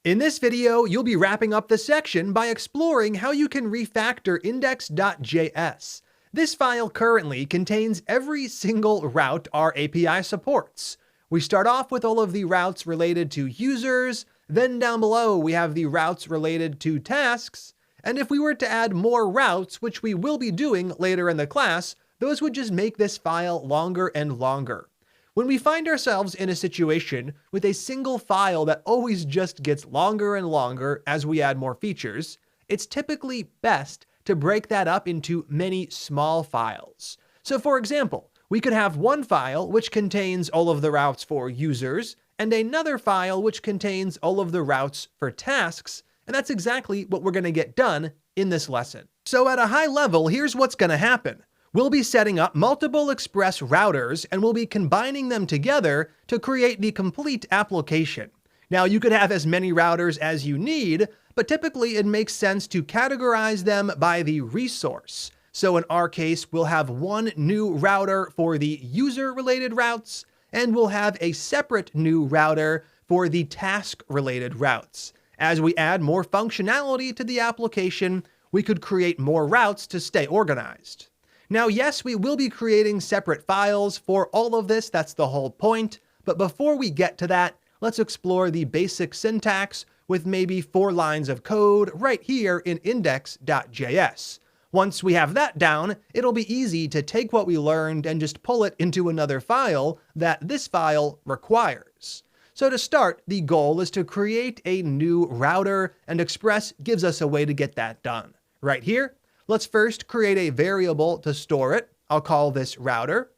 In this video, you'll be wrapping up the section by exploring how you can refactor index.js. This file currently contains every single route our API supports. We start off with all of the routes related to users, then down below we have the routes related to tasks, and if we were to add more routes, which we will be doing later in the class, those would just make this file longer and longer. When we find ourselves in a situation with a single file that always just gets longer and longer as we add more features, it's typically best to break that up into many small files. So for example, we could have one file which contains all of the routes for users, and another file which contains all of the routes for tasks, and that's exactly what we're going to get done in this lesson. So at a high level, here's what's going to happen. We'll be setting up multiple Express routers and we'll be combining them together to create the complete application. Now, you could have as many routers as you need, but typically it makes sense to categorize them by the resource. So in our case, we'll have one new router for the user-related routes, and we'll have a separate new router for the task-related routes. As we add more functionality to the application, we could create more routes to stay organized. Now, yes, we will be creating separate files for all of this, that's the whole point, but before we get to that, let's explore the basic syntax with maybe 4 lines of code right here in index.js. Once we have that down, it'll be easy to take what we learned and just pull it into another file that this file requires. So to start, the goal is to create a new router, and Express gives us a way to get that done. Right here, let's first create a variable to store it. I'll call this router.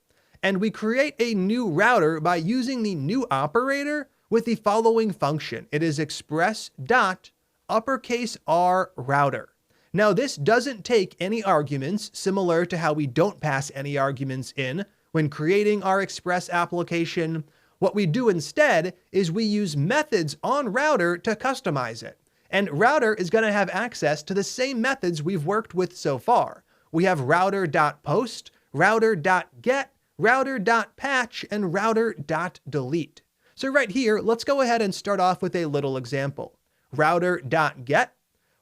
And we create a new router by using the new operator with the following function. It is express.uppercase-R router. Now this doesn't take any arguments, similar to how we don't pass any arguments in when creating our Express application. What we do instead is we use methods on router to customize it. And router is going to have access to the same methods we've worked with so far. We have router.post, router.get, router.patch, and router.delete. So right here, let's go ahead and start off with a little example. Router.get,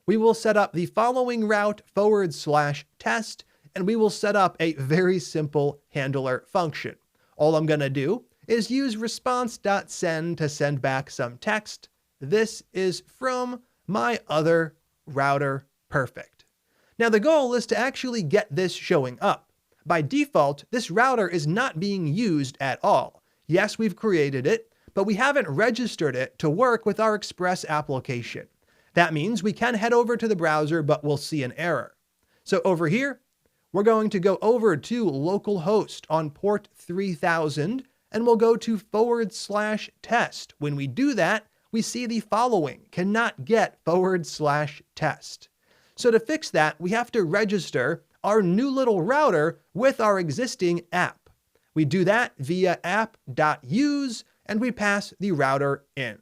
we will set up the following route /test, and we will set up a very simple handler function. All I'm going to do is use response.send to send back some text. This is from my other router. Perfect. Now the goal is to actually get this showing up. By default, this router is not being used at all. Yes, we've created it, but we haven't registered it to work with our Express application. That means we can head over to the browser, but we'll see an error. So over here, we're going to go over to localhost on port 3000, and we'll go to /test. When we do that, we see the following, cannot get /test. So to fix that, we have to register our new little router with our existing app. We do that via app.use, and we pass the router in.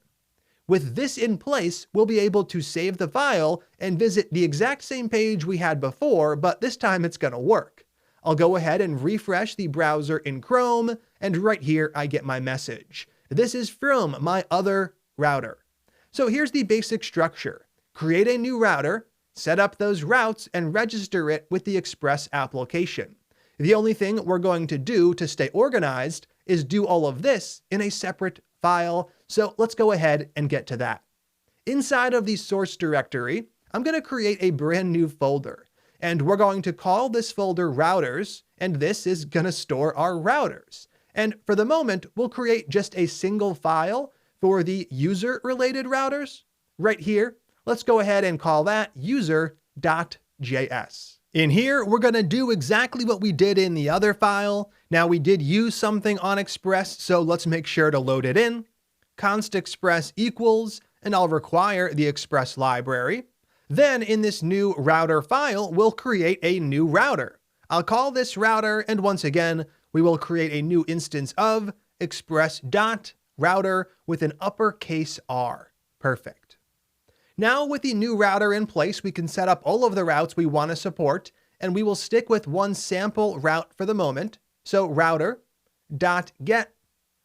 With this in place, we'll be able to save the file and visit the exact same page we had before, but this time it's going to work. I'll go ahead and refresh the browser in Chrome, and right here I get my message. This is from my other router. So here's the basic structure. Create a new router, set up those routes, and register it with the Express application. The only thing we're going to do to stay organized is do all of this in a separate file. So let's go ahead and get to that. Inside of the source directory, I'm going to create a brand new folder, and we're going to call this folder routers, and this is going to store our routers. And for the moment, we'll create just a single file for the user-related routers. Right here, let's go ahead and call that user.js. In here, we're going to do exactly what we did in the other file. Now, we did use something on Express, so let's make sure to load it in. Const express equals, and I'll require the Express library. Then in this new router file, we'll create a new router. I'll call this router, and once again, we will create a new instance of express.router with an uppercase R. Perfect. Now with the new router in place, we can set up all of the routes we want to support, and we will stick with one sample route for the moment. So router.get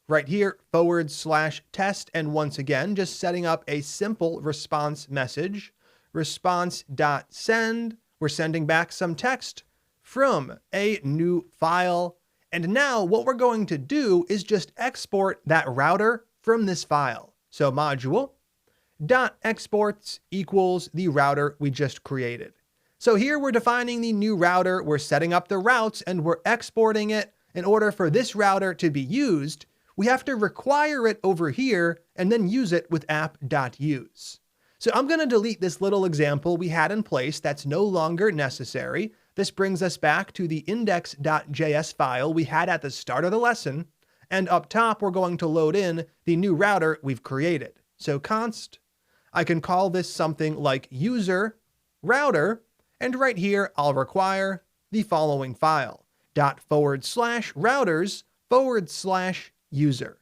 right here, /test, and once again, just setting up a simple response message, response.send. We're sending back some text from a new file. And now what we're going to do is just export that router from this file. So module.exports equals the router we just created. So here we're defining the new router, we're setting up the routes, and we're exporting it. In order for this router to be used, we have to require it over here and then use it with app.use. So I'm going to delete this little example we had in place that's no longer necessary. This brings us back to the index.js file we had at the start of the lesson. And up top, we're going to load in the new router we've created. So const, I can call this something like user router. And right here, I'll require the following file, ./routers/user.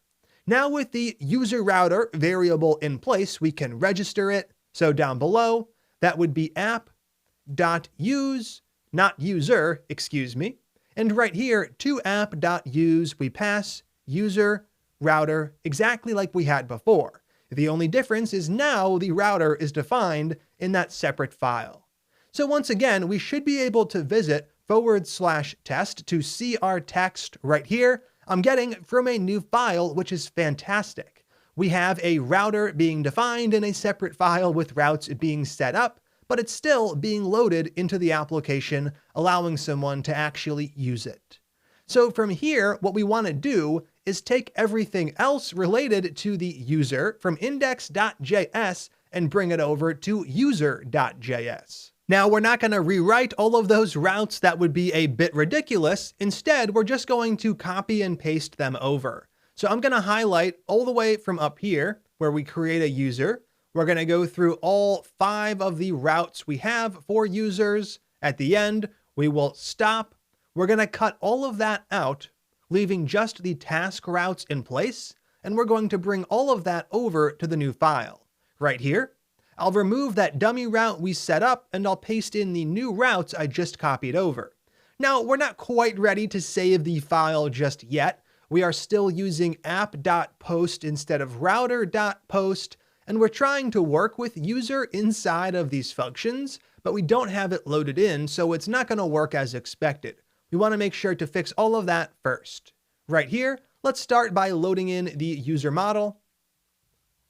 Now with the user router variable in place, we can register it. So down below, that would be app.use, not user, excuse me. And right here to app.use, we pass user router exactly like we had before. The only difference is now the router is defined in that separate file. So once again, we should be able to visit /test to see our text right here. I'm getting from a new file, which is fantastic. We have a router being defined in a separate file with routes being set up, but it's still being loaded into the application, allowing someone to actually use it. So from here, what we want to do is take everything else related to the user from index.js and bring it over to user.js. Now, we're not going to rewrite all of those routes. That would be a bit ridiculous. Instead, we're just going to copy and paste them over. So I'm going to highlight all the way from up here where we create a user. We're going to go through all 5 of the routes we have for users. At the end, we will stop. We're going to cut all of that out, leaving just the task routes in place. And we're going to bring all of that over to the new file. Right here, I'll remove that dummy route we set up and I'll paste in the new routes I just copied over. Now, we're not quite ready to save the file just yet. We are still using app.post instead of router.post, and we're trying to work with user inside of these functions, but we don't have it loaded in, so it's not going to work as expected. We want to make sure to fix all of that first. Right here, let's start by loading in the user model.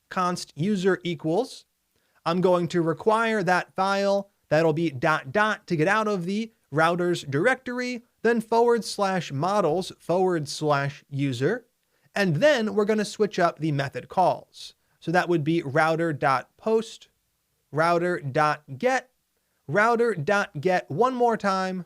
Const user equals. I'm going to require that file. That'll be ... to get out of the routers directory, then /models/user. And then we're going to switch up the method calls. So that would be router.post, router.get, router.get one more time.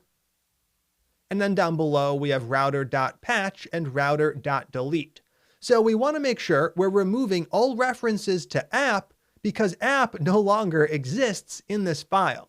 And then down below, we have router.patch and router.delete. So we want to make sure we're removing all references to app because app no longer exists in this file.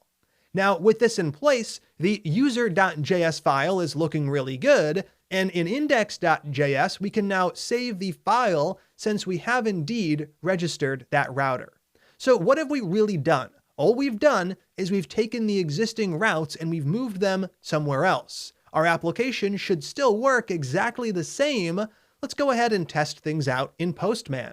Now, with this in place, the user.js file is looking really good, and in index.js, we can now save the file since we have indeed registered that router. So what have we really done? All we've done is we've taken the existing routes and we've moved them somewhere else. Our application should still work exactly the same. Let's go ahead and test things out in Postman.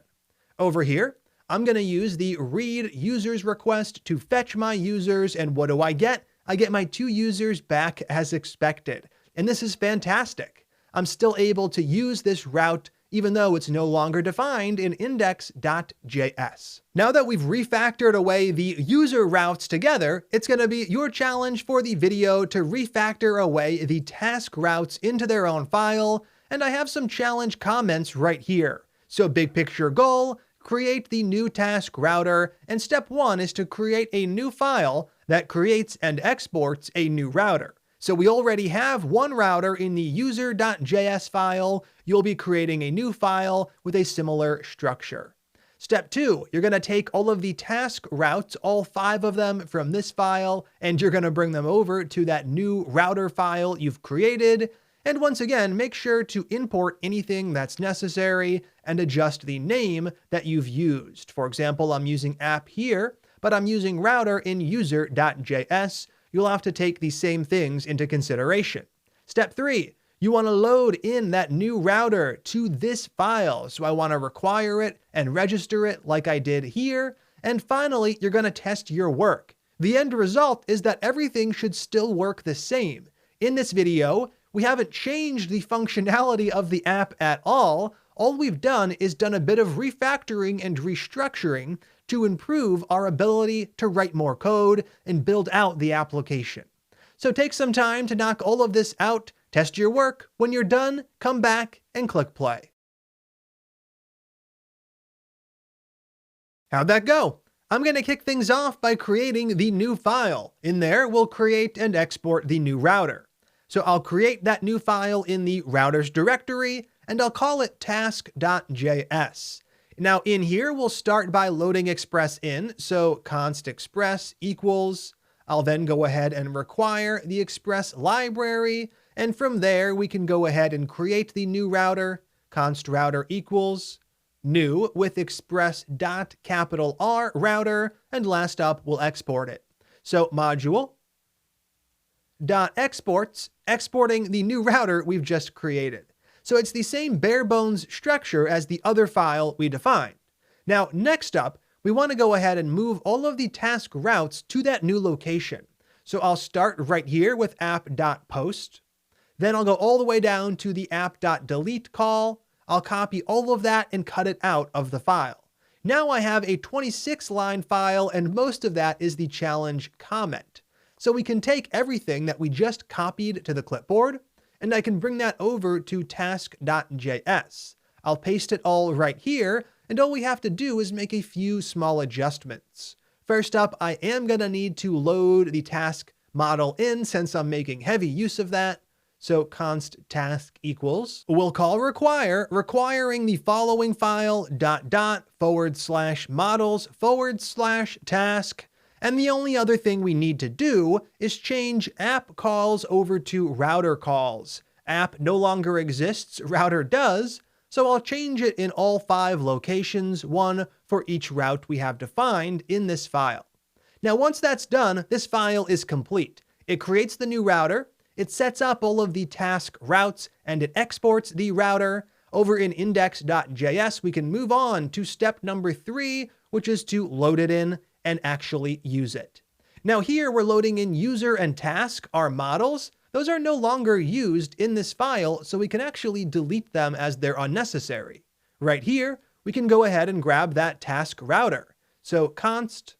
Over here, I'm going to use the read users request to fetch my users, and what do I get? I get my 2 users back as expected. And this is fantastic. I'm still able to use this route even though it's no longer defined in index.js. Now that we've refactored away the user routes together, it's going to be your challenge for the video to refactor away the task routes into their own file, and I have some challenge comments right here. So big picture goal, create the new task router, and step 1 is to create a new file that creates and exports a new router. So we already have one router in the user.js file. You'll be creating a new file with a similar structure. Step 2, you're going to take all of the task routes, all 5 of them from this file, and you're going to bring them over to that new router file you've created. And once again, make sure to import anything that's necessary and adjust the name that you've used. For example, I'm using app here, but I'm using router in user.js. You'll have to take the same things into consideration. Step 3, You want to load in that new router to this file. So I want to require it and register it like I did here. And finally, you're going to test your work. The end result is that everything should still work the same. In this video, we haven't changed the functionality of the app at all. All we've done is done a bit of refactoring and restructuring to improve our ability to write more code and build out the application. So take some time to knock all of this out, test your work. When you're done, come back and click play. How'd that go? I'm going to kick things off by creating the new file. In there, we'll create and export the new router. So I'll create that new file in the routers directory, and I'll call it task.js. Now in here, we'll start by loading express in. So const express equals, I'll then go ahead and require the express library. And from there, we can go ahead and create the new router. Const router equals new with express.R router. And last up, we'll export it. So module .exports, exporting the new router we've just created. So it's the same bare bones structure as the other file we defined. Now, next up, we want to go ahead and move all of the task routes to that new location. So I'll start right here with app.post. Then I'll go all the way down to the app.delete call. I'll copy all of that and cut it out of the file. Now I have a 26-line file, and most of that is the challenge comment. So we can take everything that we just copied to the clipboard, and I can bring that over to task.js. I'll paste it all right here, and all we have to do is make a few small adjustments. First up, I am going to need to load the task model in since I'm making heavy use of that. So const task equals, we'll call require, requiring the following file ../models/task. And the only other thing we need to do is change app calls over to router calls. App no longer exists, router does. So I'll change it in all 5 locations, one for each route we have defined in this file. Now, once that's done, this file is complete. It creates the new router, it sets up all of the task routes, and it exports the router. Over in index.js, we can move on to step number 3, which is to load it in and actually use it. Now here we're loading in user and task, our models. Those are no longer used in this file, so we can actually delete them as they're unnecessary. Right here, we can go ahead and grab that task router. So const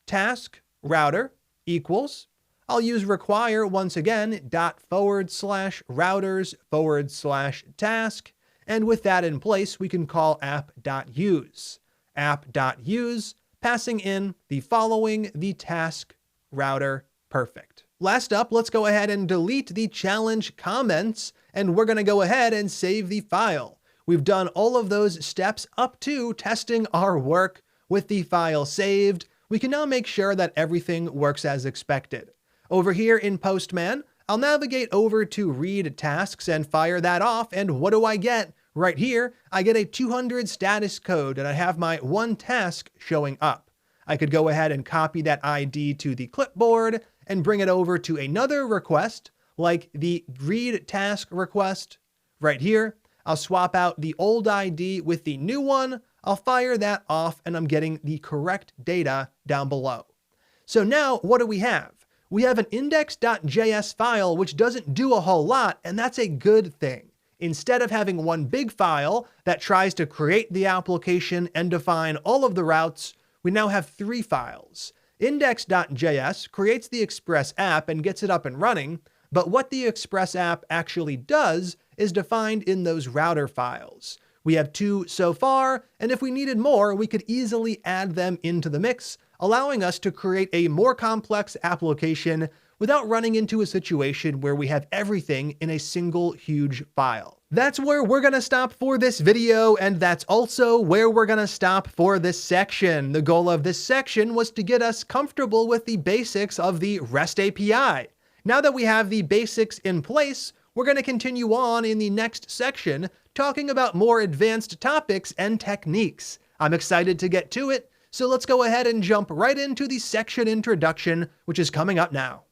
task router equals, I'll use require once again, ./routers/task. And with that in place, we can call app.use. App.use, passing in the following, the task router, perfect. Last up, let's go ahead and delete the challenge comments, and we're going to go ahead and save the file. We've done all of those steps up to testing our work. With the file saved, we can now make sure that everything works as expected. Over here in Postman, I'll navigate over to read tasks and fire that off, and what do I get? Right here, I get a 200 status code, and I have my one task showing up. I could go ahead and copy that ID to the clipboard and bring it over to another request, like the read task request. Right here, I'll swap out the old ID with the new one. I'll fire that off, and I'm getting the correct data down below. So now, what do we have? We have an index.js file which doesn't do a whole lot, and that's a good thing. Instead of having one big file that tries to create the application and define all of the routes, we now have 3 files. Index.js creates the Express app and gets it up and running, but what the Express app actually does is defined in those router files. We have 2 so far, and if we needed more, we could easily add them into the mix, allowing us to create a more complex application without running into a situation where we have everything in a single huge file. That's where we're going to stop for this video, and that's also where we're going to stop for this section. The goal of this section was to get us comfortable with the basics of the REST API. Now that we have the basics in place, we're going to continue on in the next section, talking about more advanced topics and techniques. I'm excited to get to it, so let's go ahead and jump right into the section introduction, which is coming up now.